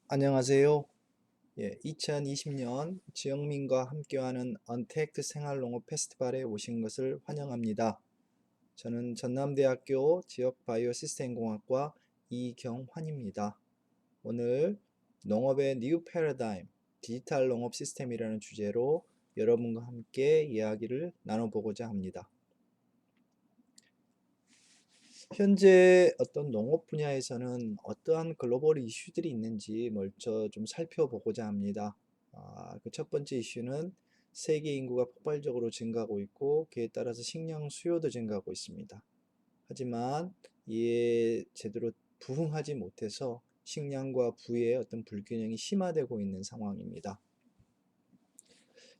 안녕하세요. 2020년 지영민과 함께하는 언택트 생활농업 페스티벌에 오신 것을 환영합니다. 저는 전남대학교 지역바이오시스템공학과 이경환입니다. 오늘 농업의 뉴 패러다임, 디지털 농업 시스템이라는 주제로 여러분과 함께 이야기를 나눠보고자 합니다. 현재 어떤 농업 분야에서는 어떠한 글로벌 이슈들이 있는지 먼저 좀 살펴보고자 합니다. 그 첫 번째 이슈는 세계 인구가 폭발적으로 증가하고 있고 그에 따라서 식량 수요도 증가하고 있습니다. 하지만 이에 제대로 부응하지 못해서 식량과 부의 어떤 불균형이 심화되고 있는 상황입니다.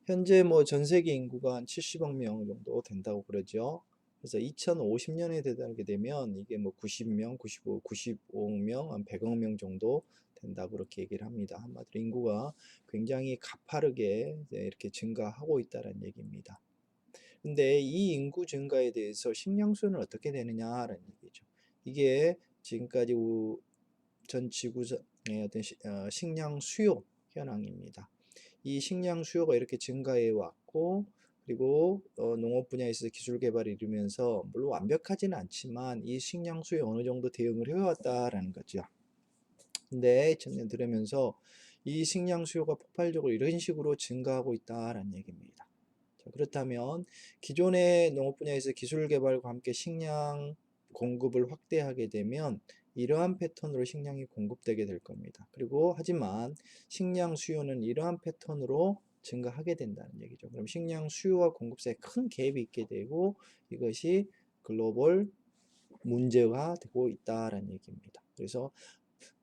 현재 전 세계 인구가 한 70억 명 정도 된다고 그러죠. 그래서 2050년에 되게 되면 이게 90명, 95, 95억 명, 한 100억 명 정도 된다고 그렇게 얘기를 합니다. 한마디로 인구가 굉장히 가파르게 이렇게 증가하고 있다는 얘기입니다. 근데 이 인구 증가에 대해서 식량 수는 어떻게 되느냐라는 얘기죠. 이게 지금까지 전 지구의 어떤 식량 수요 현황입니다. 이 식량 수요가 이렇게 증가해 왔고, 그리고 농업 분야에 있어서 기술 개발을 이루면서 물론 완벽하지는 않지만 이 식량 수요에 어느 정도 대응을 해왔다라는 거죠. 근데 전년 들으면서 이 식량 수요가 폭발적으로 이런 식으로 증가하고 있다라는 얘기입니다. 자, 그렇다면 기존의 농업 분야에서 기술 개발과 함께 식량 공급을 확대하게 되면 이러한 패턴으로 식량이 공급되게 될 겁니다. 그리고 하지만 식량 수요는 이러한 패턴으로 증가하게 된다는 얘기죠. 그럼 식량 수요와 공급 사이에 큰 갭이 있게 되고 이것이 글로벌 문제가 되고 있다라는 얘기입니다. 그래서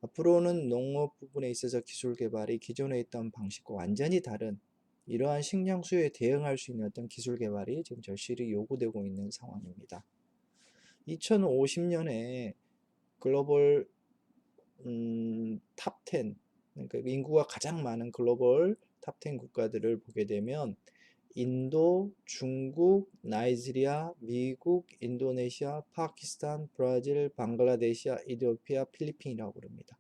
앞으로는 농업 부분에 있어서 기술 개발이 기존에 있던 방식과 완전히 다른 이러한 식량 수요에 대응할 수 있는 어떤 기술 개발이 지금 절실히 요구되고 있는 상황입니다. 2050년에 글로벌 탑 10, 그러니까 인구가 가장 많은 글로벌 탑 10 국가들을 보게 되면 인도, 중국, 나이지리아, 미국, 인도네시아, 파키스탄, 브라질, 방글라데시아, 이디오피아, 필리핀이라고 그럽니다.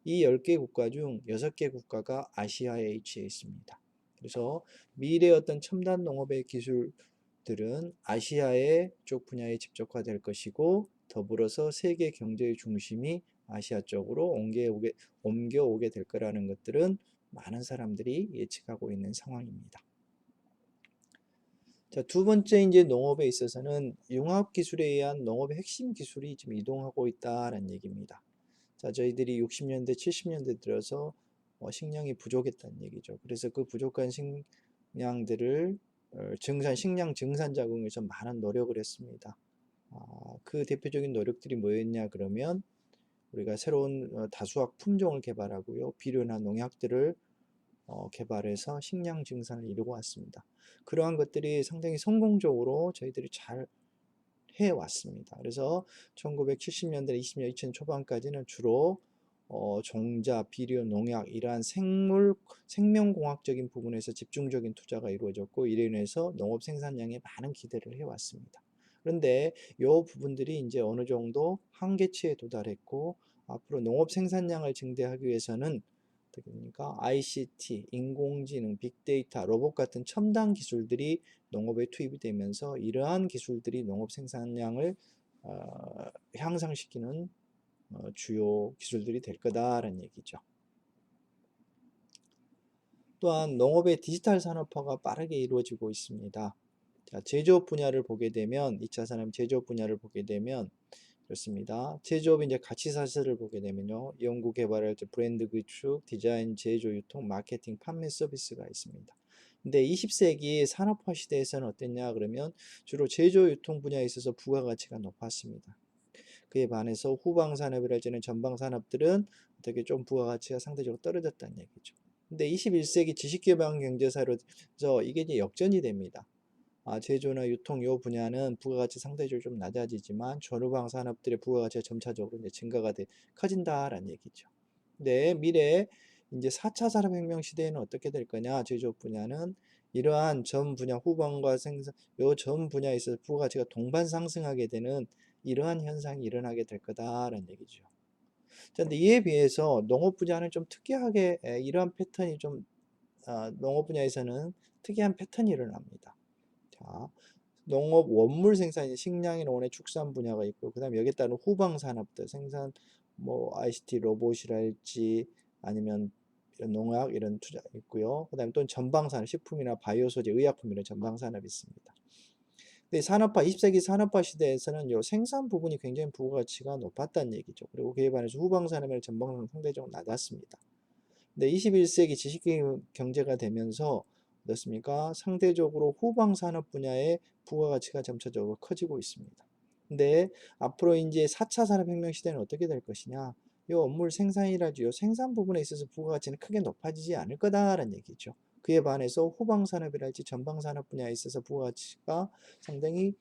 이 10개 국가 중 6개 국가가 아시아에 위치해 있습니다. 그래서 미래의 어떤 첨단 농업의 기술들은 아시아의 쪽 분야에 집적화될 것이고 더불어서 세계 경제의 중심이 아시아 쪽으로 옮겨오게 될 거라는 것들은 많은 사람들이 예측하고 있는 상황입니다. 자, 두 번째 이제 농업에 있어서는 융합 기술에 의한 농업의 핵심 기술이 지금 이동하고 있다라는 얘기입니다. 자, 저희들이 60년대, 70년대 들어서 식량이 부족했다는 얘기죠. 그래서 그 부족한 식량들을 식량 증산 자금을 좀 많은 노력을 했습니다. 그 대표적인 노력들이 뭐였냐 그러면 우리가 새로운 다수학 품종을 개발하고요. 비료나 농약들을 개발해서 식량 증산을 이루고 왔습니다. 그러한 것들이 상당히 성공적으로 저희들이 잘 해왔습니다. 그래서 1970년대, 20년, 2000 초반까지는 주로 종자, 비료, 농약 이러한 생명공학적인 부분에서 집중적인 투자가 이루어졌고 이로 인해서 농업 생산량에 많은 기대를 해왔습니다. 그런데 이 부분들이 이제 어느 정도 한계치에 도달했고 앞으로 농업 생산량을 증대하기 위해서는 어떻게 됩니까? ICT, 인공지능, 빅데이터, 로봇 같은 첨단 기술들이 농업에 투입이 되면서 이러한 기술들이 농업 생산량을 향상시키는 주요 기술들이 될 거다라는 얘기죠. 또한 농업의 디지털 산업화가 빠르게 이루어지고 있습니다. 자, 제조업 분야를 보게 되면 2차 산업 제조업 분야를 보게 되면 그렇습니다. 제조업 이제 가치 사슬을 보게 되면요. 연구 개발할 때 브랜드 구축, 디자인, 제조, 유통, 마케팅, 판매 서비스가 있습니다. 근데 20세기 산업화 시대에서는 어땠냐 그러면 주로 제조 유통 분야에 있어서 부가가치가 높았습니다. 그에 반해서 후방 산업이랄지는 전방 산업들은 어떻게 좀 부가가치가 상대적으로 떨어졌다는 얘기죠. 근데 21세기 지식개발 경제사로서 이게 이제 역전이 됩니다. 제조나 유통 요 분야는 부가가치 상대적으로 좀 낮아지지만 전후방 산업들의 부가가치가 점차적으로 이제 커진다라는 얘기죠. 근데 미래 이제 4차 산업혁명 시대에는 어떻게 될 거냐? 제조업 분야는 이러한 전 분야 후방과 생산 요 전 분야에 있어서 부가가치가 동반 상승하게 되는 이러한 현상이 일어나게 될 거다라는 얘기죠. 자, 근데 이에 비해서 농업 분야는 좀 특이하게 이러한 패턴이 좀 농업 분야에서는 특이한 패턴이 일어납니다. 자, 농업 원물 생산이 식량이나 원의 축산 분야가 있고 그다음에 여기에 따른 후방 산업들 생산 뭐 ICT 로봇이랄지 아니면 이런 농약 이런 투자 있고요. 그다음에 또 전방 산업 식품이나 바이오 소재, 의약품 이런 전방 산업이 있습니다. 근데 산업화 20세기 산업화 시대에서는 요 생산 부분이 굉장히 부가가치가 높았다는 얘기죠. 그리고 그에 반해서 후방 산업이나 전방 산업은 상대적으로 낮았습니다. 근데 21세기 지식 경제가 되면서 어떻습니까? 상대적으로 후방 산업 분야의 부가가치가 점차적으로 커지고 있습니다. 근데 앞으로 이제 4차 산업혁명 시대는 어떻게 될 것이냐? 이 업물 생산이라지 요 생산 부분에 있어서 부가가치는 크게 높아지지 않을 거다라는 얘기죠. 그에 반해서 후방 산업이랄지 전방 산업 분야에 있어서 부가가치가 상당히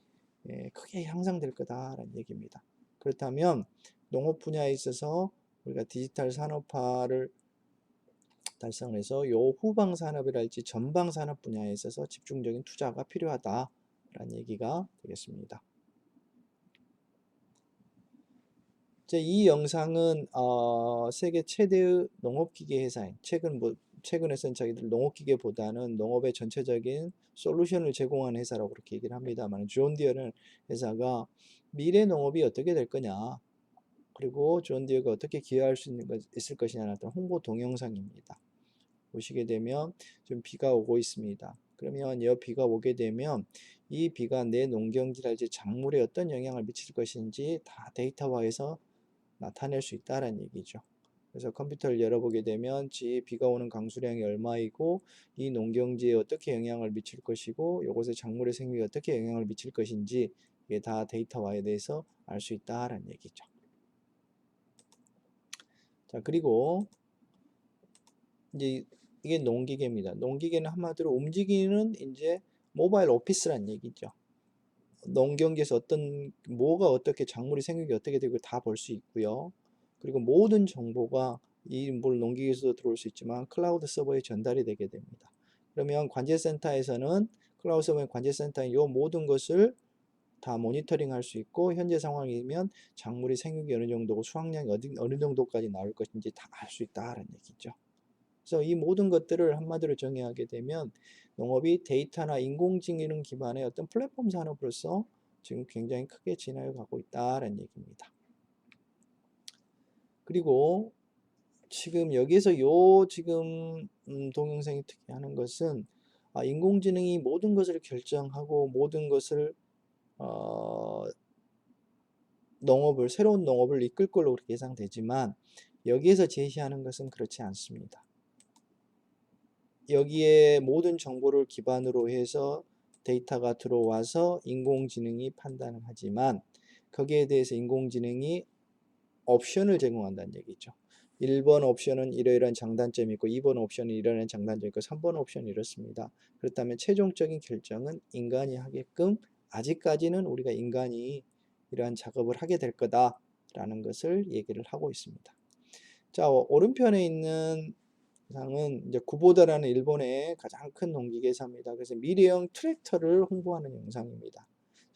크게 향상될 거다라는 얘기입니다. 그렇다면 농업 분야에 있어서 우리가 디지털 산업화를 달성해서 요 후방 산업이랄지 전방 산업 분야에 있어서 집중적인 투자가 필요하다라는 얘기가 되겠습니다. 이 영상은 세계 최대의 농업기계 회사인 최근에선 자기들 농업기계보다는 농업의 전체적인 솔루션을 제공하는 회사라고 그렇게 얘기를 합니다만 존디어는 회사가 미래 농업이 어떻게 될 거냐 그리고 존디어가 어떻게 기여할 수 있을 것이냐는 홍보 동영상입니다. 보시게 되면 좀 비가 오고 있습니다. 그러면 이 비가 오게 되면 이 비가 내 농경지랄지 작물에 어떤 영향을 미칠 것인지 다 데이터화해서 나타낼 수 있다는 얘기죠. 그래서 컴퓨터를 열어보게 되면 비가 오는 강수량이 얼마이고 이 농경지에 어떻게 영향을 미칠 것이고 이곳의 작물의 생육에 어떻게 영향을 미칠 것인지 이게 다 데이터화에 대해서 알 수 있다는 얘기죠. 자, 그리고 이제 이게 농기계입니다. 농기계는 한마디로 움직이는 이제 모바일 오피스란 얘기죠. 농경지에서 뭐가 어떻게 작물이 생육이 어떻게 되고 다 볼 수 있고요. 그리고 모든 정보가 물론 농기계에서도 들어올 수 있지만 클라우드 서버에 전달이 되게 됩니다. 그러면 관제센터에서는 클라우드 서버의 관제센터에 이 모든 것을 다 모니터링 할 수 있고 현재 상황이면 작물이 생육이 어느 정도고 수확량이 어느 정도까지 나올 것인지 다 알 수 있다는 얘기죠. 그래서 이 모든 것들을 한마디로 정의하게 되면 농업이 데이터나 인공지능 기반의 어떤 플랫폼 산업으로서 지금 굉장히 크게 진화해 가고 있다는 얘기입니다. 그리고 지금 여기에서 지금 동영상이 특이하는 것은 인공지능이 모든 것을 결정하고 모든 것을 새로운 농업을 이끌 걸로 그렇게 예상되지만 여기에서 제시하는 것은 그렇지 않습니다. 여기에 모든 정보를 기반으로 해서 데이터가 들어와서 인공지능이 판단을 하지만 거기에 대해서 인공지능이 옵션을 제공한다는 얘기죠. 1번 옵션은 이러이러한 장단점이 있고 2번 옵션은 이러이러한 장단점이 있고 3번 옵션은 이렇습니다. 그렇다면 최종적인 결정은 인간이 하게끔 아직까지는 우리가 인간이 이러한 작업을 하게 될 거다라는 것을 얘기를 하고 있습니다. 자, 오른편에 있는 상은 이제 구보다라는 일본의 가장 큰 농기계사입니다. 그래서 미래형 트랙터를 홍보하는 영상입니다.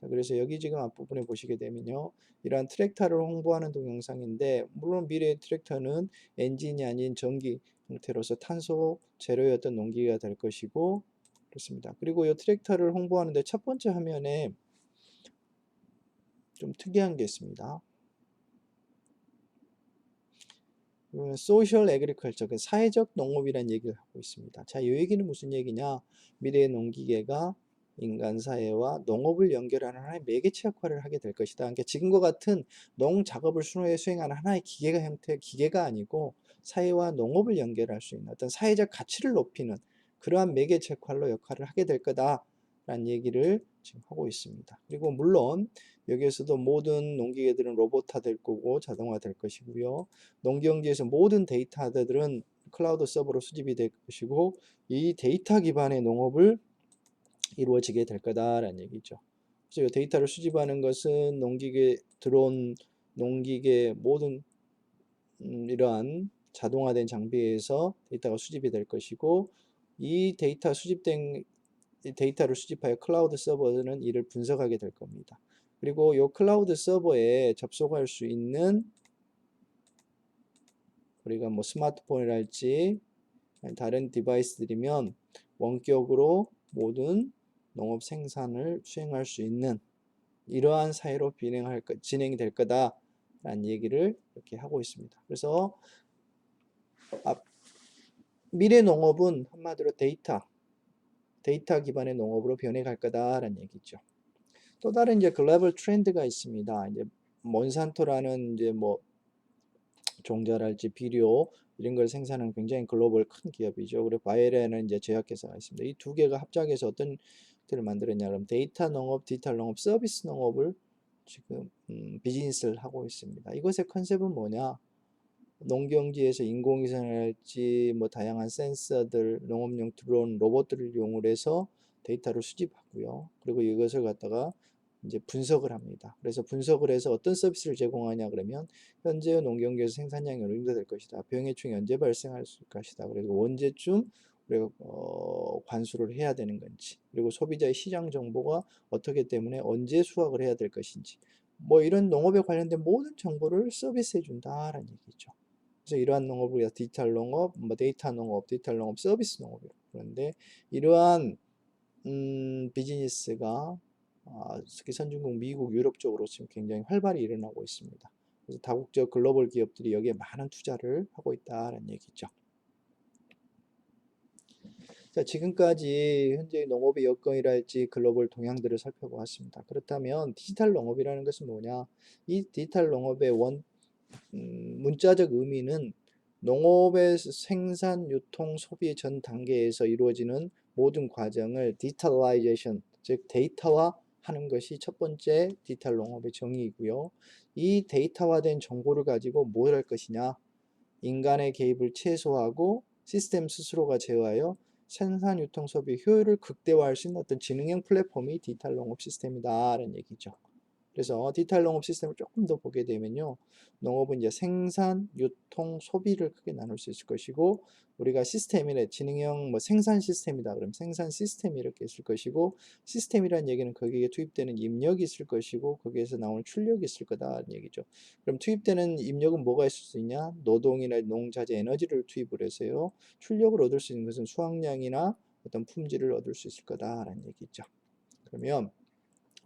자, 그래서 여기 지금 앞부분에 보시게 되면요. 이러한 트랙터를 홍보하는 동영상인데 물론 미래의 트랙터는 엔진이 아닌 전기 형태로서 탄소 제로의 어떤 농기계가 될 것이고 그렇습니다. 그리고 이 트랙터를 홍보하는데 첫 번째 화면에 좀 특이한 게 있습니다. 소셜 에그리컬처, 사회적 농업이라는 얘기를 하고 있습니다. 자, 이 얘기는 무슨 얘기냐? 미래의 농기계가 인간 사회와 농업을 연결하는 하나의 매개체 역할을 하게 될 것이다. 그러니까 지금과 같은 농 작업을 수행하는 하나의 기계가 아니고 사회와 농업을 연결할 수 있는 어떤 사회적 가치를 높이는 그러한 매개체 역할을 하게 될 거다라는 얘기를 지금 하고 있습니다. 그리고 물론 여기에서도 모든 농기계들은 로봇화 될 거고 자동화 될 것이고요. 농경지에서 모든 데이터들은 클라우드 서버로 수집이 될 것이고 이 데이터 기반의 농업을 이루어지게 될 거다라는 얘기죠. 그래서 이 데이터를 수집하는 것은 농기계, 드론, 농기계 모든 이러한 자동화된 장비에서 데이터가 수집이 될 것이고 이 데이터를 수집하여 클라우드 서버는 이를 분석하게 될 겁니다. 그리고 이 클라우드 서버에 접속할 수 있는 우리가 뭐 스마트폰이랄지 다른 디바이스들이면 원격으로 모든 농업 생산을 수행할 수 있는 이러한 사회로 진행이 될 거다라는 얘기를 이렇게 하고 있습니다. 그래서 미래 농업은 한마디로 데이터 기반의 농업으로 변해갈 거다라는 얘기죠. 또 다른 이제 글로벌 트렌드가 있습니다. 이제 몬산토라는 이제 뭐 종자랄지 비료 이런 걸 생산하는 굉장히 글로벌 큰 기업이죠. 그리고 바이에르는 이제 제약회사가 있습니다. 이 두 개가 합작해서 어떤 것들을 만들었냐 그러면 데이터 농업, 디지털 농업, 서비스 농업을 지금 비즈니스를 하고 있습니다. 이것의 컨셉은 뭐냐? 농경지에서 인공위성이랄지 뭐 다양한 센서들, 농업용 드론, 로봇들을 이용해서 데이터를 수집하고요. 그리고 이것을 갖다가 이제 분석을 합니다. 그래서 분석을 해서 어떤 서비스를 제공하냐 그러면 현재 농경지에서 생산량이 어느 정도 될 것이다. 병해충이 언제 발생할 것이다. 그리고 언제쯤 우리가 관수를 해야 되는 건지, 그리고 소비자의 시장 정보가 어떻기 때문에 언제 수확을 해야 될 것인지, 뭐 이런 농업에 관련된 모든 정보를 서비스해 준다라는 얘기죠. 그래서 이러한 농업을 우리가 디지털 농업, 뭐 데이터 농업, 디지털 농업, 서비스 농업이라고 그러는데 이러한 비즈니스가 특히 선진국 미국, 유럽 쪽으로 지금 굉장히 활발히 일어나고 있습니다. 그래서 다국적 글로벌 기업들이 여기에 많은 투자를 하고 있다는 얘기죠. 자, 지금까지 현재 농업의 여건이랄지 글로벌 동향들을 살펴보았습니다. 그렇다면 디지털 농업이라는 것은 뭐냐? 이 디지털 농업의 문자적 의미는 농업의 생산, 유통, 소비 전 단계에서 이루어지는 모든 과정을 디지털라이제이션, 즉 데이터화하는 것이 첫 번째 디지털 농업의 정의이고요. 이 데이터화된 정보를 가지고 뭘 할 것이냐? 인간의 개입을 최소화하고 시스템 스스로가 제어하여 생산, 유통, 소비 효율을 극대화할 수 있는 어떤 지능형 플랫폼이 디지털 농업 시스템이다라는 얘기죠. 그래서 디지털 농업 시스템을 조금 더 보게 되면요. 농업은 이제 생산, 유통, 소비를 크게 나눌 수 있을 것이고, 우리가 시스템이래, 지능형 뭐 생산 시스템이다. 그럼 생산 시스템이 이렇게 있을 것이고, 시스템이라는 얘기는 거기에 투입되는 입력이 있을 것이고, 거기에서 나오는 출력이 있을 거다라는 얘기죠. 그럼 투입되는 입력은 뭐가 있을 수 있냐? 노동이나 농자재, 에너지를 투입을 해서요. 출력을 얻을 수 있는 것은 수확량이나 어떤 품질을 얻을 수 있을 거다라는 얘기죠. 그러면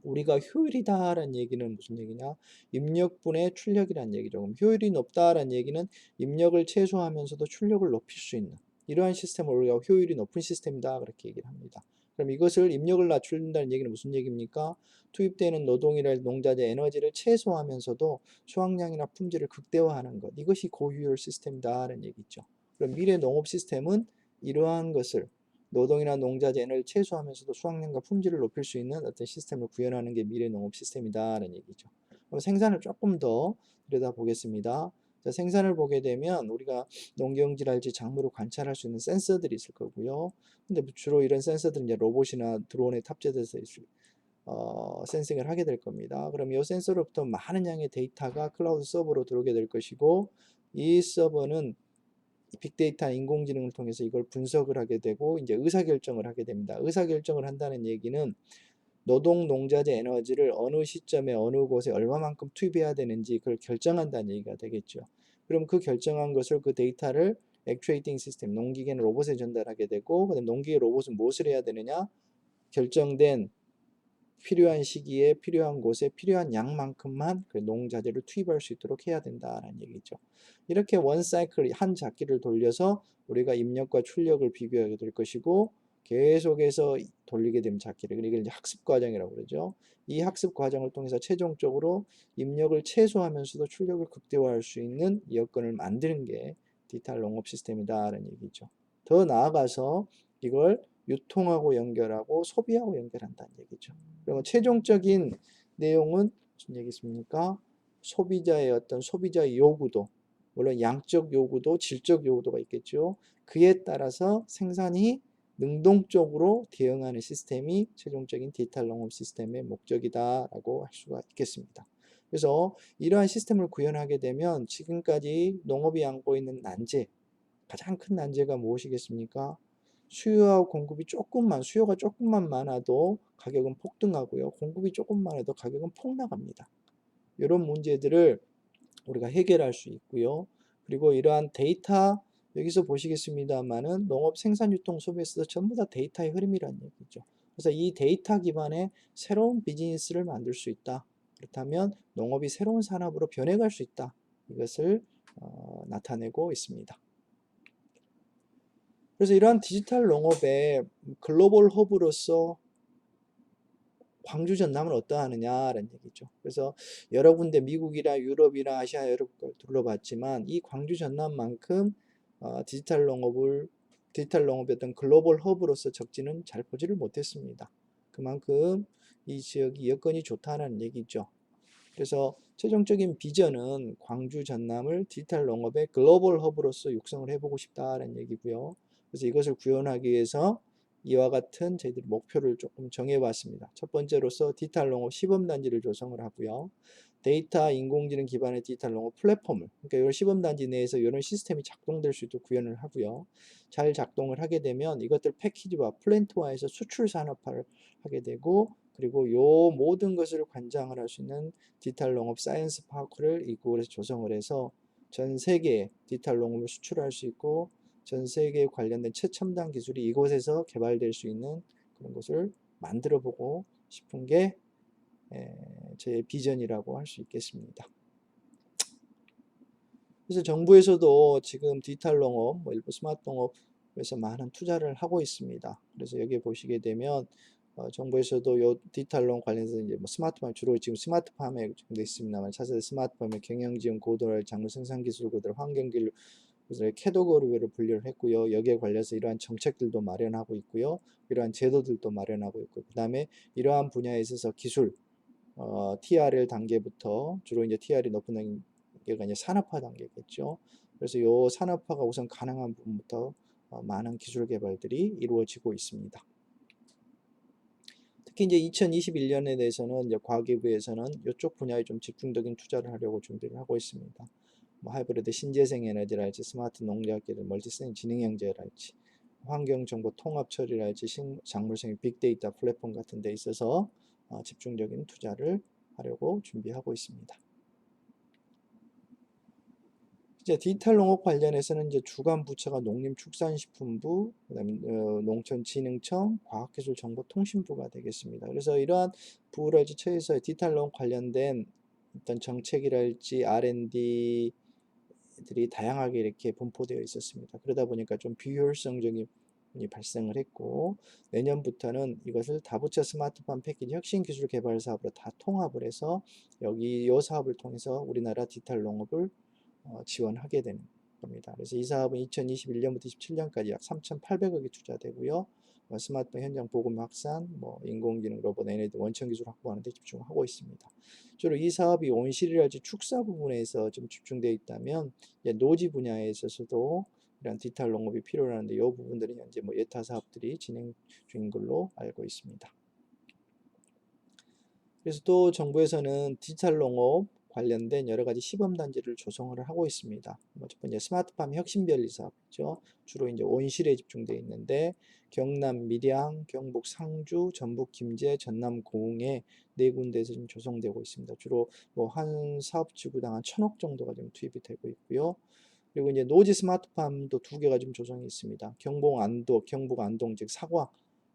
우리가 효율이다라는 얘기는 무슨 얘기냐? 입력분의 출력이라는 얘기죠. 그럼 효율이 높다라는 얘기는 입력을 최소화하면서도 출력을 높일 수 있는 이러한 시스템을 우리가 효율이 높은 시스템이다 그렇게 얘기를 합니다. 그럼 이것을 입력을 낮춘다는 얘기는 무슨 얘기입니까? 투입되는 노동이나 농자재 에너지를 최소화하면서도 수확량이나 품질을 극대화하는 것. 이것이 고효율 시스템이다라는 얘기죠. 그럼 미래 농업 시스템은 이러한 것을 노동이나 농자재 에너지를 최소화하면서도 수확량과 품질을 높일 수 있는 어떤 시스템을 구현하는 게 미래 농업 시스템이다라는 얘기죠. 그럼 생산을 조금 더 들여다보겠습니다. 자, 생산을 보게 되면 우리가 농경지랄지 작물을 관찰할 수 있는 센서들이 있을 거고요. 근데 주로 이런 센서들은 이제 로봇이나 드론에 탑재돼서 센싱을 하게 될 겁니다. 그럼 이 센서로부터 많은 양의 데이터가 클라우드 서버로 들어오게 될 것이고, 이 서버는 빅데이터 인공지능을 통해서 이걸 분석을 하게 되고 이제 의사결정을 하게 됩니다. 의사결정을 한다는 얘기는 노동, 농자재, 에너지를 어느 시점에 어느 곳에 얼마만큼 투입해야 되는지 그걸 결정한다는 얘기가 되겠죠. 그럼 그 결정한 것을 그 데이터를 액추에이팅 시스템, 농기계는 로봇에 전달하게 되고, 그다음 농기계 로봇은 무엇을 해야 되느냐? 결정된 필요한 시기에 필요한 곳에 필요한 양만큼만 그 농자재를 투입할 수 있도록 해야 된다는 얘기죠. 이렇게 원 사이클 한 바퀴를 돌려서 우리가 입력과 출력을 비교하게 될 것이고, 계속해서 돌리게 되면 바퀴를 이걸 이제 학습 과정이라고 그러죠. 이 학습 과정을 통해서 최종적으로 입력을 최소화하면서도 출력을 극대화할 수 있는 여건을 만드는 게 디지털 농업 시스템이다라는 얘기죠. 더 나아가서 이걸 유통하고 연결하고 소비하고 연결한다는 얘기죠. 그러면 최종적인 내용은 무슨 얘기입니까? 소비자의 어떤 소비자의 요구도, 물론 양적 요구도 질적 요구도가 있겠죠. 그에 따라서 생산이 능동적으로 대응하는 시스템이 최종적인 디지털 농업 시스템의 목적이다라고 할 수가 있겠습니다. 그래서 이러한 시스템을 구현하게 되면 지금까지 농업이 안고 있는 난제, 가장 큰 난제가 무엇이겠습니까? 수요와 공급이 수요가 조금만 많아도 가격은 폭등하고요. 공급이 조금 많아도 가격은 폭락합니다. 이런 문제들을 우리가 해결할 수 있고요. 그리고 이러한 데이터 여기서 보시겠습니다만은 농업 생산 유통 소비에서도 전부 다 데이터의 흐름이라는 얘기죠. 그래서 이 데이터 기반의 새로운 비즈니스를 만들 수 있다. 그렇다면 농업이 새로운 산업으로 변해갈 수 있다. 이것을 나타내고 있습니다. 그래서 이러한 디지털 농업의 글로벌 허브로서 광주 전남은 어떠하느냐라는 얘기죠. 그래서 여러 군데 미국이나 유럽이나 아시아 여러 곳을 둘러봤지만 이 광주 전남만큼 디지털 농업의 어떤 글로벌 허브로서 적지는 잘 보지를 못했습니다. 그만큼 이 지역이 여건이 좋다는 얘기죠. 그래서 최종적인 비전은 광주 전남을 디지털 농업의 글로벌 허브로서 육성을 해보고 싶다는 얘기고요. 그래서 이것을 구현하기 위해서 이와 같은 저희들 목표를 조금 정해봤습니다. 첫 번째로서 디지털 농업 시범단지를 조성을 하고요. 데이터 인공지능 기반의 디지털 농업 플랫폼을, 그러니까 이 시범단지 내에서 이런 시스템이 작동될 수 있도록 구현을 하고요. 잘 작동을 하게 되면 이것들 패키지화, 플랜트화해서 수출 산업화를 하게 되고, 그리고 요 모든 것을 관장을 할 수 있는 디지털 농업 사이언스 파크를 이곳에서 조성을 해서 전 세계에 디지털 농업을 수출할 수 있고 전 세계에 관련된 최첨단 기술이 이곳에서 개발될 수 있는 그런 것을 만들어 보고 싶은 게 제 비전이라고 할 수 있겠습니다. 그래서 정부에서도 지금 디지털 농업, 일부 스마트 농업에서 많은 투자를 하고 있습니다. 그래서 여기 보시게 되면 정부에서도 요 디지털 농업 관련해서 이제 뭐 스마트팜 주로 지금 스마트팜에 되어 있습니다만 차세대 스마트팜의 경영지원 고도랄 작물 생산 기술 고도랄 환경기술 캐터고리로 분류를 했고요. 여기에 관련해서 이러한 정책들도 마련하고 있고요. 이러한 제도들도 마련하고 있고 그 다음에 이러한 분야에 있어서 기술 TRL 단계부터 주로 이제 TR이 높은 단계가 이제 산업화 단계겠죠. 그래서 이 산업화가 우선 가능한 부분부터 많은 기술 개발들이 이루어지고 있습니다. 특히 이제 2021년에 대해서는 이제 과기부에서는 이쪽 분야에 좀 집중적인 투자를 하려고 준비를 하고 있습니다. 뭐 하이브리드 신재생 에너지랄지 스마트 농작기를 멀티센 지능형제랄지 환경정보 통합 처리랄지 작물성 빅데이터 플랫폼 같은 데 있어서 집중적인 투자를 하려고 준비하고 있습니다. 이제 디지털 농업 관련해서는 이제 주관 부처가 농림축산식품부, 그다음에 농촌진흥청, 과학기술정보통신부가 되겠습니다. 그래서 이러한 부를 지처에서 디지털 농업 관련된 어떤 정책이랄지 R&D 들이 다양하게 이렇게 분포되어 있었습니다. 그러다 보니까 좀 비효율성적인 부분이 발생을 했고 내년부터는 이것을 다부처 스마트팜 패키지 혁신 기술 개발 사업으로 다 통합을 해서 여기 이 사업을 통해서 우리나라 디지털 농업을 지원하게 되는 겁니다. 그래서 이 사업은 2021년부터 27년까지 약 3,800억이 투자되고요. 스마트폰 현장 보급 확산, 인공지능, 로봇, 에너지, 원천 기술 확보하는 데 집중하고 있습니다. 주로 이 사업이 온실이랄지 축사 부분에서 좀 집중되어 있다면 노지 분야에 있어서도 이런 디지털 농업이 필요하는데 이 부분들이 현재 예타 사업들이 진행 중인 걸로 알고 있습니다. 그래서 또 정부에서는 디지털 농업 관련된 여러 가지 시범 단지를 조성을 하고 있습니다. 첫 번째 스마트팜 혁신별리 사업이죠. 주로 이제 온실에 집중되어 있는데 경남 밀양, 경북 상주, 전북 김제, 전남 고흥에 네 군데에서 지금 조성되고 있습니다. 주로 한 사업지구당 한 1,000억 정도가 지금 투입이 되고 있고요. 그리고 이제 노지 스마트팜도 두 개가 지금 조성이 있습니다. 경북 안동 즉 사과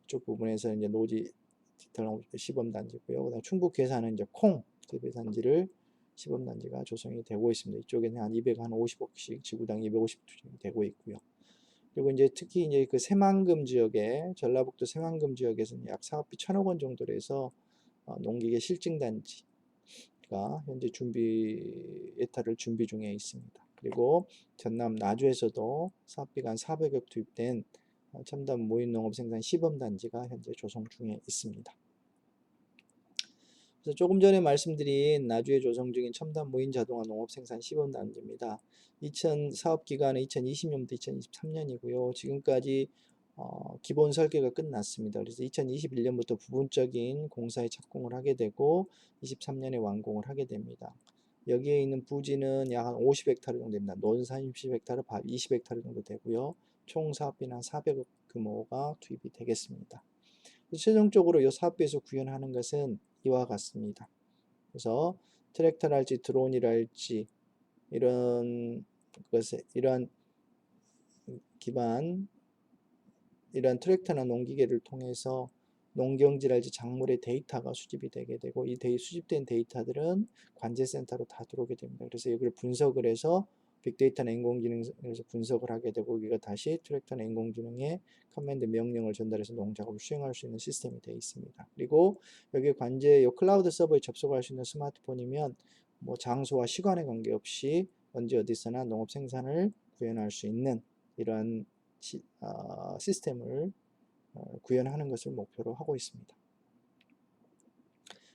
쪽 부분에서 이제 노지 디지털 시범 단지고요. 그다음 충북 괴산은 이제 콩 재배 단지를 시범 단지가 조성이 되고 있습니다. 이쪽에는 한 250억씩 지구당 250 투입이 되고 있고요. 그리고 이제 특히 이제 그 새만금 지역에 전라북도 새만금 지역에서는 약 사업비 1,000억 원 정도로 해서 농기계 실증 단지가 현재 예타를 준비 중에 있습니다. 그리고 전남 나주에서도 사업비가 한 400억 투입된 첨단 무인 농업 생산 시범 단지가 현재 조성 중에 있습니다. 그래서 조금 전에 말씀드린 나주에 조성 중인 첨단 무인 자동화 농업 생산 시범 단지입니다. 사업 기간은 2020년부터 2023년이고요. 지금까지 기본 설계가 끝났습니다. 그래서 2021년부터 부분적인 공사에 착공을 하게 되고 23년에 완공을 하게 됩니다. 여기에 있는 부지는 약 50헥타르 정도 됩니다. 논산 30헥타르, 밥 20헥타르 정도 되고요. 총 사업비는 한 400억 규모가 투입이 되겠습니다. 최종적으로 이 사업비에서 구현하는 것은 이와 같습니다. 그래서 트랙터랄지 드론이랄지 이런 그것에 이러한 기반, 이러한 트랙터나 농기계를 통해서 농경지랄지 작물의 데이터가 수집이 되게 되고, 이 수집된 데이터들은 관제센터로 다 들어오게 됩니다. 그래서 이걸 분석을 해서 빅데이터나 인공지능에서 분석을 하게 되고, 이가 다시 트랙터나 인공지능에 커맨드 명령을 전달해서 농작업을 수행할 수 있는 시스템이 되어 있습니다. 그리고 여기 관제 요 클라우드 서버에 접속할 수 있는 스마트폰이면 뭐 장소와 시간에 관계없이 언제 어디서나 농업 생산을 구현할 수 있는 이러한 시스템을 구현하는 것을 목표로 하고 있습니다.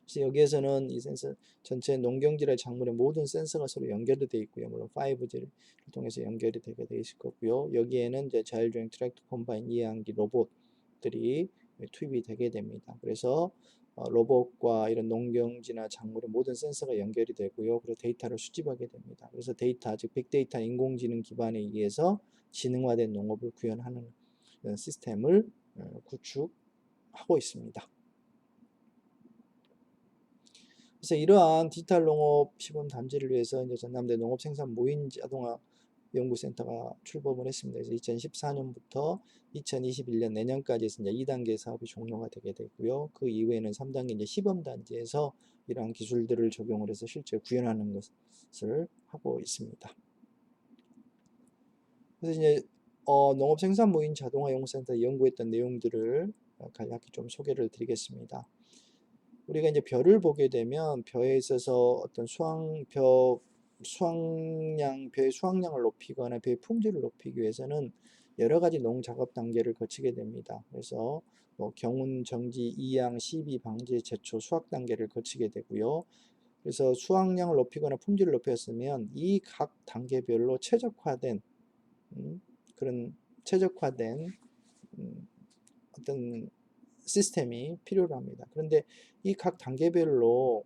그래서 여기에서는 이 센서 전체 농경지랄 작물의 모든 센서가 서로 연결이 되어 있고요. 물론 5G를 통해서 연결이 되게 되어 있을 거고요. 여기에는 이제 자율주행 트랙터 콤바인 이해한기 로봇들이 투입이 되게 됩니다. 그래서 로봇과 이런 농경지나 작물의 모든 센서가 연결이 되고요. 그리고 데이터를 수집하게 됩니다. 그래서 데이터, 즉 빅데이터 인공지능 기반에 의해서 지능화된 농업을 구현하는 시스템을 구축하고 있습니다. 그래서 이러한 디지털 농업 시범 담지를 위해서 이제 전남대 농업생산 무인 자동화 연구센터가 출범을 했습니다. 그래서 2014년부터 2021년 내년까지 해서 이제 2단계 사업이 종료가 되게 되고요. 그 이후에는 3단계 이제 시범 단지에서 이러한 기술들을 적용을 해서 실제 구현하는 것을 하고 있습니다. 그래서 이제 농업 생산 무인 자동화 연구센터 연구했던 내용들을 간략히 좀 소개를 드리겠습니다. 우리가 이제 벼를 보게 되면 벼에 있어서 어떤 벼의 수확량을 높이거나 벼의 품질을 높이기 위해서는 여러 가지 농작업 단계를 거치게 됩니다. 그래서 뭐 경운, 정지, 이양, 시비, 방제, 제초, 수확 단계를 거치게 되고요. 그래서 수확량을 높이거나 품질을 높였으면 이 각 단계별로 그런 최적화된 어떤 시스템이 필요로 합니다. 그런데 이 각 단계별로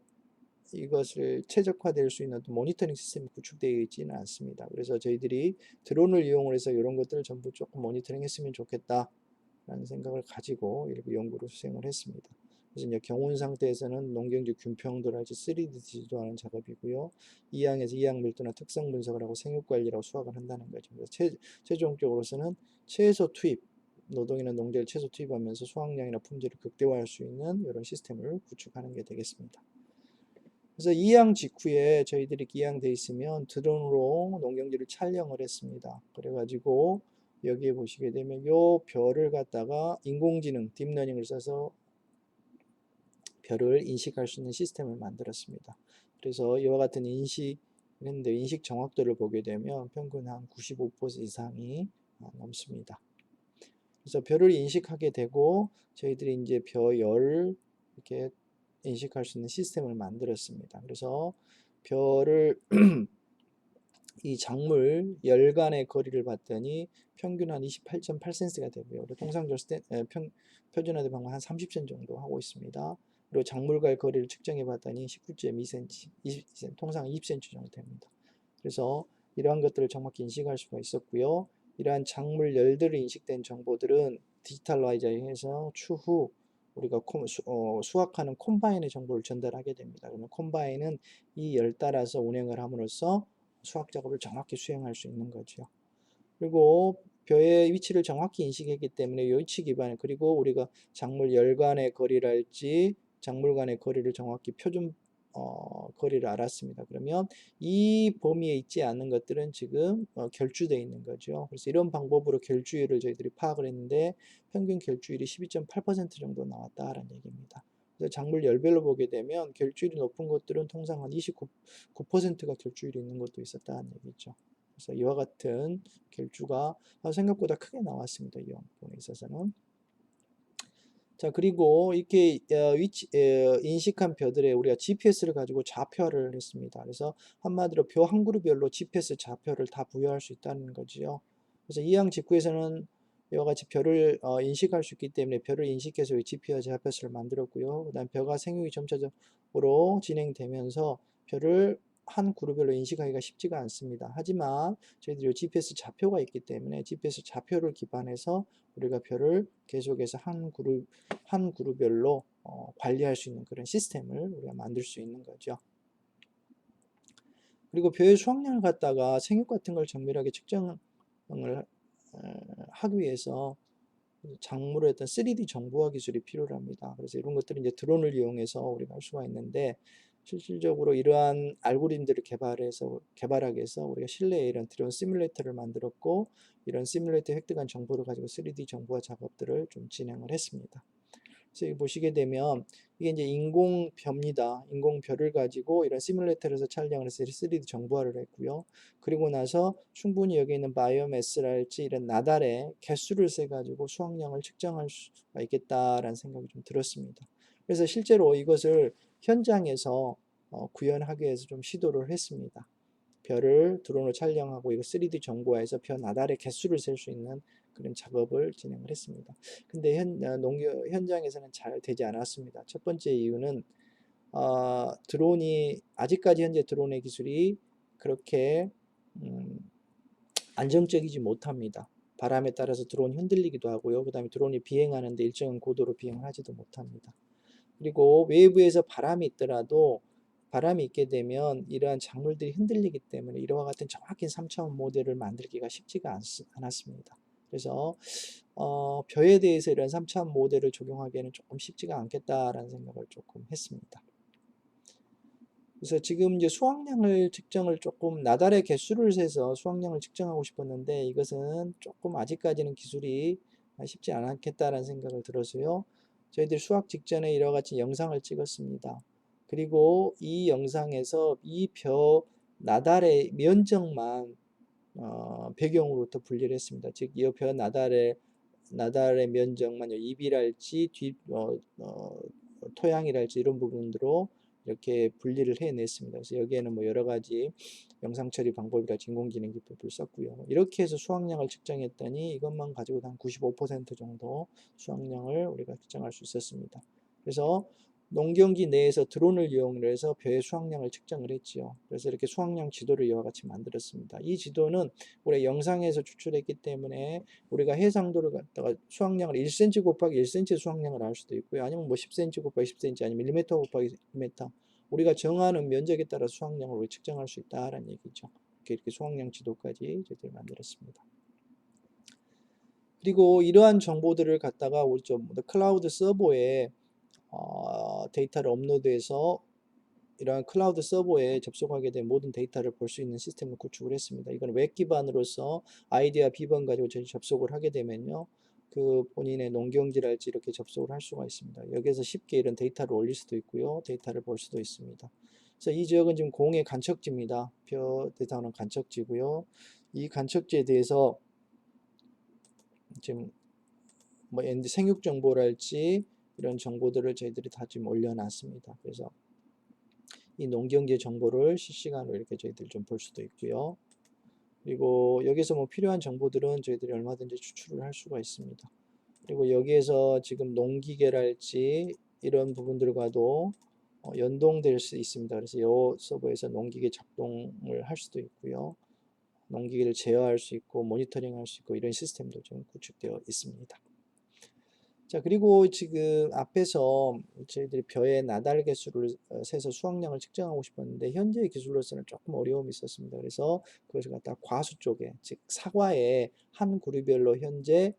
이것을 최적화될 수 있는 모니터링 시스템이 구축되어 있지는 않습니다. 그래서 저희들이 드론을 이용을 해서 이런 것들을 전부 조금 모니터링 했으면 좋겠다라는 생각을 가지고 이렇게 연구를 수행을 했습니다. 그래서 이제 경운 상태에서는 농경지 균평도랄지 3D 지도하는 작업이고요. 이항에서 이항 밀도나 특성 분석을 하고 생육 관리라고 수확을 한다는 거죠. 그래서 최종적으로서는 최소 투입, 노동이나 농자를 최소 투입하면서 수확량이나 품질을 극대화할 수 있는 이런 시스템을 구축하는 게 되겠습니다. 그래서 이양 직후에 저희들이 기양돼 있으면 드론으로 농경지를 촬영을 했습니다. 그래가지고 여기에 보시게 되면 요 별을 갖다가 인공지능 딥러닝을 써서 별을 인식할 수 있는 시스템을 만들었습니다. 그래서 이와 같은 인식인데 인식 정확도를 보게 되면 평균 한 95% 이상이 넘습니다. 그래서 별을 인식하게 되고 저희들이 이제 별을 이렇게 인식할 수 있는 시스템을 만들었습니다. 그래서 별을 이 작물 열간의 거리를 봤더니 평균 한 28.8cm가 되고요. 통상적으로 표준화된 방법 한 30cm 정도 하고 있습니다. 그리고 작물과의 거리를 측정해 봤더니 19.2cm, 20cm, 통상 20cm 정도 됩니다. 그래서 이러한 것들을 정확히 인식할 수가 있었고요. 이러한 작물 열들을 인식된 정보들은 디지털라이저해서 추후 우리가 수확하는 콤바인의 정보를 전달하게 됩니다. 그러면 콤바인은 이 열 따라서 운행을 함으로써 수학 작업을 정확히 수행할 수 있는 거죠. 그리고 벼의 위치를 정확히 인식했기 때문에 위치 기반, 그리고 우리가 작물 열간의 거리랄지 작물 간의 거리를 정확히 표준 거리를 알았습니다. 그러면 이 범위에 있지 않는 것들은 지금 결주되어 있는 거죠. 그래서 이런 방법으로 결주율을 저희들이 파악을 했는데 평균 결주율이 12.8% 정도 나왔다라는 얘기입니다. 그래서 작물 열별로 보게 되면 결주율이 높은 것들은 통상 한 29%가 결주율이 있는 것도 있었다는 얘기죠. 그래서 이와 같은 결주가 생각보다 크게 나왔습니다. 이 부분에 있어서는. 자, 그리고 이렇게 인식한 벼들에 우리가 GPS를 가지고 좌표를 했습니다. 그래서 한마디로 벼 한 그루별로 GPS 좌표를 다 부여할 수 있다는 거지요. 그래서 이항 직후에서는 이와 같이 벼를 인식할 수 있기 때문에 벼를 인식해서 GPS 좌표를 만들었고요. 그다음 벼가 생육이 점차적으로 진행되면서 벼를 한 그루별로 인식하기가 쉽지가 않습니다. 하지만 저희들이 GPS 좌표가 있기 때문에 GPS 좌표를 기반해서 우리가 벼를 계속해서 한 그룹별로 관리할 수 있는 그런 시스템을 우리가 만들 수 있는 거죠. 그리고 벼의 수확량을 갖다가 생육 같은 걸 정밀하게 측정을 하기 위해서 작물의 어떤 3D 정보화 기술이 필요합니다. 그래서 이런 것들은 이제 드론을 이용해서 우리가 할 수가 있는데, 실질적으로 이러한 알고리즘들을 개발하기 위해서 우리가 실내에 이런 드론 시뮬레이터를 만들었고, 이런 시뮬레이터에 획득한 정보를 가지고 3D 정보화 작업들을 좀 진행을 했습니다. 그래서 여기 보시게 되면 이게 이제 인공벼입니다. 인공벼를 가지고 이런 시뮬레이터에서 촬영을 해서 3D 정보화를 했고요. 그리고 나서 충분히 여기 있는 바이오매스랄지 이런 나달의 개수를 세 가지고 수확량을 측정할 수가 있겠다라는 생각이 좀 들었습니다. 그래서 실제로 이것을 현장에서 구현하기 위해서 좀 시도를 했습니다. 별을 드론으로 촬영하고 이거 3D 정보화해서 별 나달의 개수를 셀 수 있는 그런 작업을 진행을 했습니다. 근데 농業현장에서는 잘 되지 않았습니다. 첫 번째 이유는 드론이 아직까지 현재 드론의 기술이 그렇게 안정적이지 못합니다. 바람에 따라서 드론이 흔들리기도 하고요. 그 다음에 드론이 비행하는데 일정한 고도로 비행을 하지도 못합니다. 그리고 외부에서 바람이 있더라도 바람이 있게 되면 이러한 작물들이 흔들리기 때문에 이와 같은 정확한 3차원 모델을 만들기가 쉽지가 않았습니다. 그래서 벼에 대해서 이런 3차원 모델을 적용하기에는 조금 쉽지가 않겠다라는 생각을 조금 했습니다. 그래서 지금 이제 수확량을 측정을 조금 나달의 개수를 세서 수확량을 측정하고 싶었는데 이것은 조금 아직까지는 기술이 쉽지 않겠다라는 생각을 들어서요. 저희들이 수확 직전에 이와 같이 영상을 찍었습니다. 그리고 이 영상에서 이 벼 나달의 면적만 배경으로 또 분리를 했습니다. 즉, 이 벼 나달의 면적만 잎이랄지 토양이랄지 이런 부분으로 이렇게 분리를 해냈습니다. 그래서 여기에는 뭐 여러 가지 영상 처리 방법이랄지 인공지능 기법을 썼고요. 이렇게 해서 수확량을 측정했더니 이것만 가지고도 한 95% 정도 수확량을 우리가 측정할 수 있었습니다. 그래서 농경기 내에서 드론을 이용해서 벼의 수확량을 측정을 했지요. 그래서 이렇게 수확량 지도를 이와 같이 만들었습니다. 이 지도는 우리 영상에서 추출했기 때문에 우리가 해상도를 갖다가 수확량을 1cm 곱하기 1cm 수확량을 할 수도 있고요. 아니면 뭐 10cm 곱하기 10cm 아니면 1m 곱하기 1m 우리가 정하는 면적에 따라 수확량을 우리 측정할 수 있다라는 얘기죠. 이렇게 수확량 지도까지 저희들이 만들었습니다. 그리고 이러한 정보들을 갖다가 우리 좀 클라우드 서버에 데이터를 업로드해서 이러한 클라우드 서버에 접속하게 된 모든 데이터를 볼 수 있는 시스템을 구축을 했습니다. 이건 웹 기반으로서 아이디와 비번 가지고 저희 접속을 하게 되면요. 그 본인의 농경지랄지 이렇게 접속을 할 수가 있습니다. 여기에서 쉽게 이런 데이터를 올릴 수도 있고요. 데이터를 볼 수도 있습니다. 그래서 이 지역은 지금 공의 간척지입니다. 벼 데이터는 간척지고요. 이 간척지에 대해서 지금 뭐 생육 정보랄지 이런 정보들을 저희들이 다 지금 올려놨습니다. 그래서 이 농경지 정보를 실시간으로 이렇게 저희들이 좀 볼 수도 있고요. 그리고 여기서 뭐 필요한 정보들은 저희들이 얼마든지 추출을 할 수가 있습니다. 그리고 여기에서 지금 농기계랄지 이런 부분들과도 연동될 수 있습니다. 그래서 이 서버에서 농기계 작동을 할 수도 있고요. 농기계를 제어할 수 있고 모니터링 할 수 있고 이런 시스템도 좀 구축되어 있습니다. 자, 그리고 지금 앞에서 저희들이 벼의 나달 개수를 세서 수확량을 측정하고 싶었는데 현재의 기술로서는 조금 어려움이 있었습니다. 그래서 그것을 갖다 과수 쪽에, 즉 사과의 한 그루별로 현재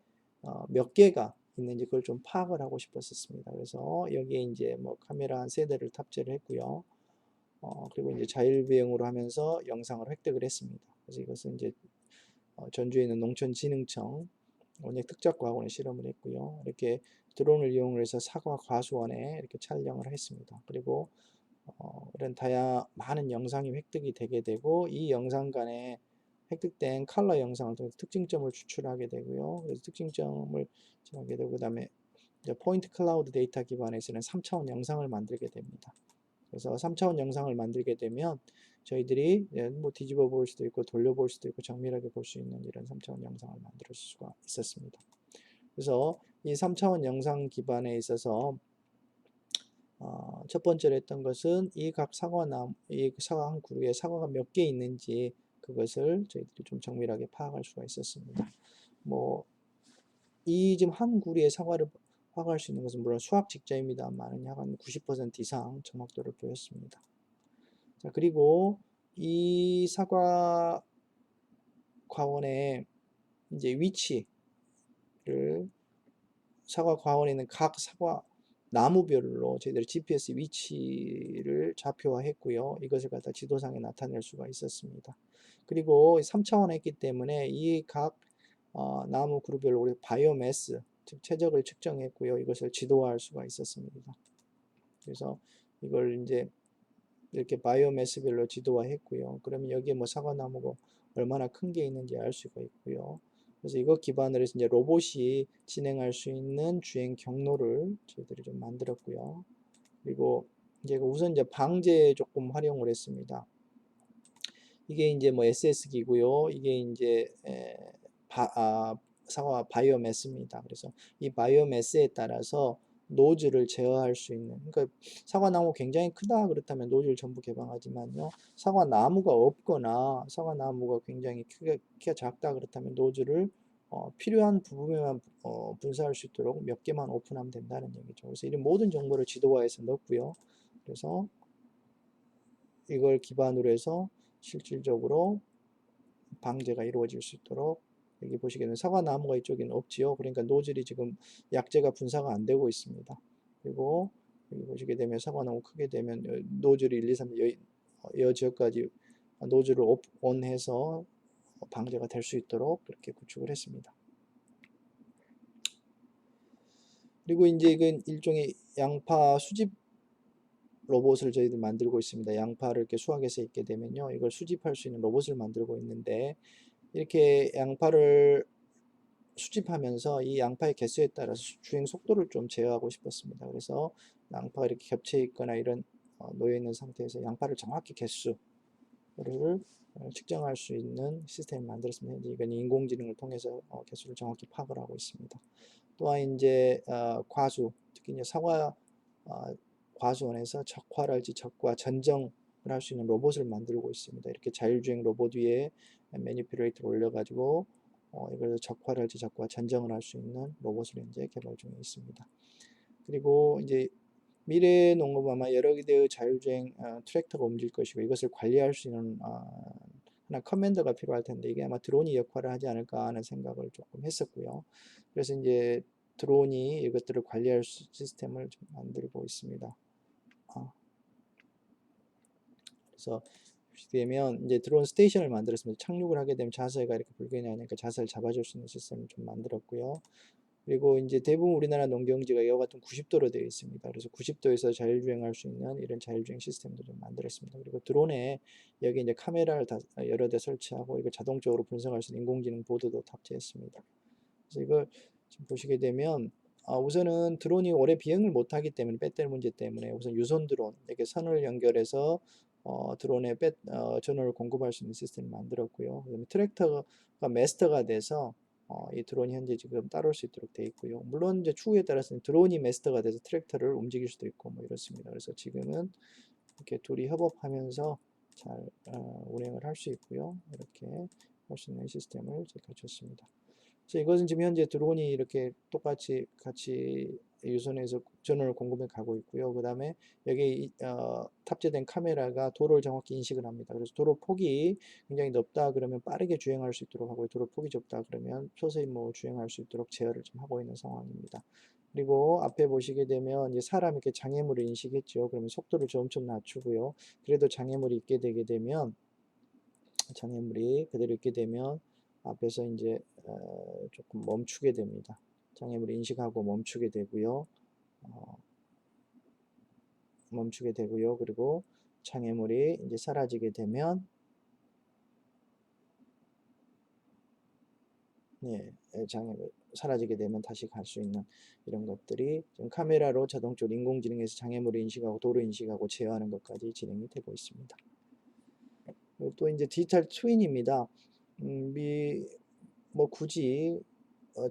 몇 개가 있는지 그걸 좀 파악을 하고 싶었습니다. 그래서 여기에 이제 뭐 카메라 한 3대를 탑재를 했고요. 그리고 이제 자율비행으로 하면서 영상을 획득을 했습니다. 그래서 이것은 이제 전주에 있는 농촌진흥청 원액특작과학원에 실험을 했고요. 이렇게 드론을 이용해서 사과 과수원에 이렇게 촬영을 했습니다. 그리고 이런 많은 영상이 획득이 되게 되고 이 영상 간에 획득된 컬러 영상을 통해서 특징점을 추출하게 되고요. 그래서 특징점을 하게 되고 그다음에 포인트 클라우드 데이터 기반에서는 3차원 영상을 만들게 됩니다. 그래서 3차원 영상을 만들게 되면 저희들이 뭐 뒤집어 볼 수도 있고 돌려볼 수도 있고 정밀하게 볼 수 있는 이런 3차원 영상을 만들 수가 있었습니다. 그래서 이 3차원 영상 기반에 있어서 첫 번째로 했던 것은 이 각 이 사과 한 그루에 사과가 몇 개 있는지 그것을 저희들이 좀 정밀하게 파악할 수가 있었습니다. 뭐 이 지금 한 그루의 사과를 파악할 수 있는 것은 물론 수확 직전입니다만 약 한 90% 이상 정확도를 보였습니다. 자, 그리고 이 사과 과원의 이제 위치를 사과 과원에 있는 각 사과 나무별로 저희들이 GPS 위치를 좌표화했고요. 이것을 갖다 지도상에 나타낼 수가 있었습니다. 그리고 3차원 했기 때문에 이 각 나무 그룹별로 우리 바이오매스, 즉 최적을 측정했고요. 이것을 지도화할 수가 있었습니다. 그래서 이걸 이제 이렇게 바이오매스별로 지도화했고요. 그러면 여기에 뭐 사과나무가 얼마나 큰 게 있는지 알 수가 있고요. 그래서 이거 기반으로 해서 이제 로봇이 진행할 수 있는 주행 경로를 저희들이 좀 만들었고요. 그리고 이제 우선 이제 방제에 조금 활용을 했습니다. 이게 이제 뭐 SS기고요. 이게 이제 사과 바이오매스입니다. 그래서 이 바이오매스에 따라서 노즈를 제어할 수 있는, 그러니까 사과나무 굉장히 크다 그렇다면 노즈를 전부 개방하지만요, 사과나무가 없거나 사과나무가 굉장히 키가 작다 그렇다면 노즈를 필요한 부분에만 분사할 수 있도록 몇 개만 오픈하면 된다는 얘기죠. 그래서 이 모든 정보를 지도화해서 넣었고요. 그래서 이걸 기반으로 해서 실질적으로 방제가 이루어질 수 있도록, 여기 보시게 되면 사과나무가 이쪽에는 없지요. 그러니까 노즐이 지금 약재가 분사가 안 되고 있습니다. 그리고 여기 보시게 되면 사과나무 크게 되면 노즐이 1, 2, 3, 여 지역까지 노즐을 온해서 방제가 될 수 있도록 그렇게 구축을 했습니다. 그리고 이제 이건 일종의 양파 수집 로봇을 저희들 만들고 있습니다. 양파를 이렇게 수확해서 있게 되면요, 이걸 수집할 수 있는 로봇을 만들고 있는데, 이렇게 양파를 수집하면서 이 양파의 개수에 따라서 주행 속도를 좀 제어하고 싶었습니다. 그래서 양파가 이렇게 겹쳐 있거나 이런 놓여 있는 상태에서 양파를 정확히 개수를 측정할 수 있는 시스템을 만들었습니다. 이건 인공지능을 통해서 개수를 정확히 파악을 하고 있습니다. 또한 이제 과수, 특히 이제 사과 과수원에서 적화랄지 적과 전정을 할 수 있는 로봇을 만들고 있습니다. 이렇게 자율주행 로봇 위에 매니플레이터를 올려가지고 이걸 적화랄지 적과 전정을 할 수 있는 로봇을 이제 개발 중에 있습니다. 그리고 이제 미래 농업은 아마 여러 개의 자율주행 트랙터가 움직일 것이고, 이것을 관리할 수 있는 하나 커맨더가 필요할 텐데, 이게 아마 드론이 역할을 하지 않을까 하는 생각을 조금 했었고요. 그래서 이제 드론이 이것들을 관리할 시스템을 좀 만들고 있습니다. 그래서 되면 이제 드론 스테이션을 만들었습니다. 착륙을 하게 되면 자세가 이렇게 불균형이 하니까 자세를 잡아줄 수 있는 시스템을 좀 만들었고요. 그리고 이제 대부분 우리나라 농경지가 이와 같은 90도로 되어 있습니다. 그래서 90도에서 자율주행할 수 있는 이런 자율주행 시스템도 좀 만들었습니다. 그리고 드론에 여기 이제 카메라를 여러 대 설치하고 이걸 자동적으로 분석할 수 있는 인공지능 보드도 탑재했습니다. 그래서 이걸 지금 보시게 되면 우선은 드론이 오래 비행을 못하기 때문에, 배터리 문제 때문에 우선 유선 드론, 이렇게 선을 연결해서 드론에 전원을 공급할 수 있는 시스템을 만들었고요. 그다음에 트랙터가 마스터가 돼서 이 드론이 현재 지금 따라올 수 있도록 되어 있고요. 물론 이제 추후에 따라서는 드론이 마스터가 돼서 트랙터를 움직일 수도 있고 뭐 이렇습니다. 그래서 지금은 이렇게 둘이 협업하면서 잘 운행을 할 수 있고요. 이렇게 할 수 있는 시스템을 갖췄습니다. 그래서 이것은 지금 현재 드론이 이렇게 똑같이 같이 유선에서 전원을 공급해 가고 있고요. 그 다음에 여기 탑재된 카메라가 도로를 정확히 인식을 합니다. 그래서 도로 폭이 굉장히 넓다 그러면 빠르게 주행할 수 있도록 하고, 도로 폭이 좁다 그러면 서서히 뭐 주행할 수 있도록 제어를 좀 하고 있는 상황입니다. 그리고 앞에 보시게 되면 이제 사람 이렇게 장애물을 인식했죠. 그러면 속도를 점점 낮추고요. 그래도 장애물이 있게 되게 되면, 장애물이 그대로 있게 되면 앞에서 이제 조금 멈추게 됩니다. 장애물을 인식하고 멈추게 되고요. 멈추게 되고요. 그리고 장애물이 이제 사라지게 되면, 장애물 사라지게 되면 다시 갈 수 있는 이런 것들이 지금 카메라로 자동적으로 인공지능에서 장애물을 인식하고 도로 인식하고 제어하는 것까지 진행이 되고 있습니다. 또 이제 디지털 트윈입니다. 뭐 굳이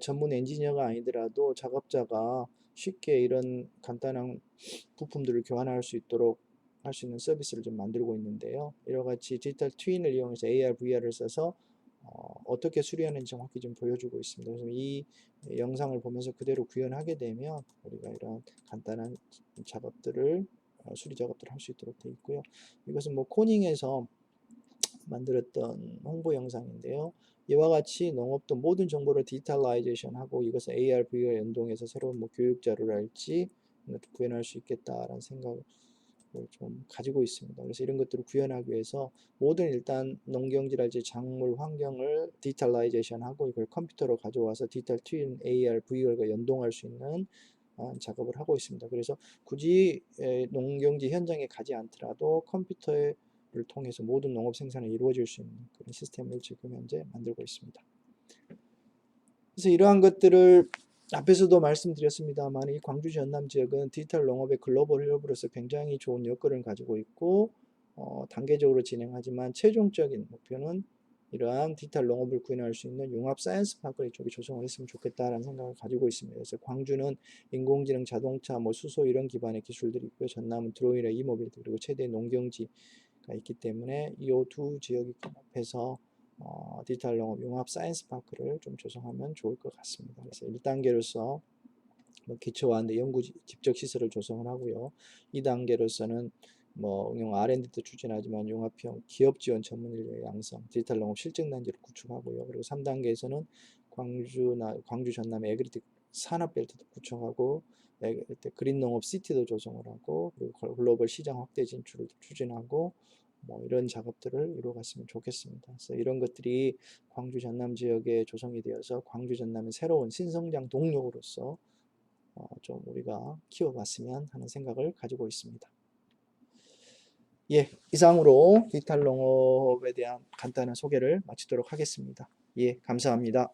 전문 엔지니어가 아니더라도 작업자가 쉽게 이런 간단한 부품들을 교환할 수 있도록 할 수 있는 서비스를 좀 만들고 있는데요. 이와 같이 디지털 트윈을 이용해서 AR, VR을 써서 어떻게 수리하는지 정확히 좀 보여주고 있습니다. 그래서 이 영상을 보면서 그대로 구현하게 되면 우리가 이런 간단한 작업들을 수리 작업들을 할 수 있도록 되어 있고요. 이것은 뭐 코닝에서 만들었던 홍보 영상인데요. 이와 같이 농업도 모든 정보를 디지털라이제이션하고 이것을 AR, VR 연동해서 새로운 뭐 교육 자료랄지 구현할 수 있겠다라는 생각을 좀 가지고 있습니다. 그래서 이런 것들을 구현하기 위해서 모든 일단 농경지랄지 작물 환경을 디지털라이제이션하고 이걸 컴퓨터로 가져와서 디지털 트윈, AR, VR과 연동할 수 있는 작업을 하고 있습니다. 그래서 굳이 농경지 현장에 가지 않더라도 컴퓨터를 통해서 모든 농업 생산이 이루어질 수 있는 그런 시스템을 지금 현재 만들고 있습니다. 그래서 이러한 것들을 앞에서도 말씀드렸습니다만 이 광주 전남 지역은 디지털 농업의 글로벌 허브로서 굉장히 좋은 여건을 가지고 있고 단계적으로 진행하지만 최종적인 목표는 이러한 디지털 농업을 구현할 수 있는 융합 사이언스 파크를 이쪽에 조성을 했으면 좋겠다라는 생각을 가지고 있습니다. 그래서 광주는 인공지능, 자동차, 뭐 수소 이런 기반의 기술들이 있고요. 전남은 드론이나 이모빌리티 그리고 최대 농경지가 있기 때문에 이 두 지역이 합해서 디지털 농업 융합 사이언스 파크를 좀 조성하면 좋을 것 같습니다. 그래서 1단계로서 뭐 기초와 연구 집적 시설을 조성을 하고요. 2단계로서는 뭐 응용 R&D도 추진하지만 융합형 기업 지원 전문 인력 양성, 디지털 농업 실증 단지를 구축하고요. 그리고 3단계에서는 광주 전남 에그리텍 산업벨트도 구축하고 그린 농업 시티도 조성을 하고 그리고 글로벌 시장 확대 진출을 추진하고 뭐 이런 작업들을 이루어갔으면 좋겠습니다. 그래서 이런 것들이 광주 전남 지역에 조성이 되어서 광주 전남의 새로운 신성장 동력으로서 좀 우리가 키워봤으면 하는 생각을 가지고 있습니다. 예, 이상으로 디지털 농업에 대한 간단한 소개를 마치도록 하겠습니다. 예, 감사합니다.